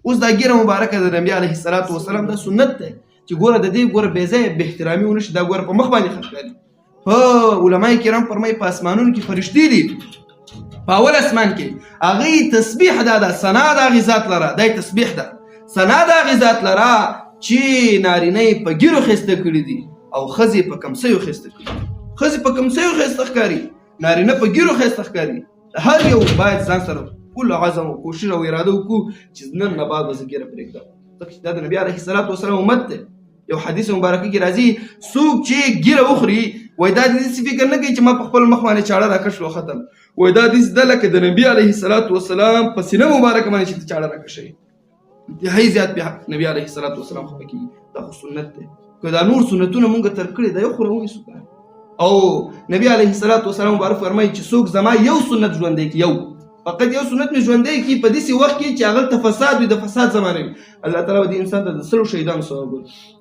اوس دا ګیره مبارکه د نبي علیه الصلاة والسلام دا سنت دی چې ګوره د دې ګوره بې ځایه بې احترامي ونه شي دا ګوره په مخ باندې ښه ښکاري. علماء کرام فرمایي په اسمانونو کې فرشتې دي په اول اسمان کې هغوی تسبیح ده ثنا د هغې ذات لره دا تسبیح ده ثنا د هغې ذات لره چې نارینه یې په ګیرو ښایسته کړي دي او ښځې په کمسیو ښایسته کړي دي. ښځې په کمسیو ښایسته ښکاري نارینه په ګیرو ښایسته ښکاري. هر یو باید ځان سره کل عزم او کوشش او اراده وکړو چې نن نه بعد به زه ګیره پرېږدم ځکه چې دا د نبي علیه الصلاة والسلام امت دی. یو حدیث مبارکه کې راځي څوک چې ګیره وخوري وایي دا داسې فکر نه کوي چې ما په خپل مخ باندې چاړه راکش و ختم وایي دا داسې ده لکه د نبي علیه الصلاة والسلام په سینه مبارکه باندې چې ته چاړه راکشوي انتهایي زیات بیا نبي علیه الصلاة والسلام خفه کېږي. دا خو سنت دی که دا نور سنتونه مونږ ترک کړي دا یو خو راونیسو او نبي علیه الصلاة والسلام مبارک فرمایي چې څوک زما یو سنت ژوندی کړي یو فقط یو سنت مې ژوندی کړي په داسې وخت کې چې هغلته فساد وي د فساد زمانه وي الله تعالی به دې انسان ته د سلو شهیدانو ثواب ورکړي.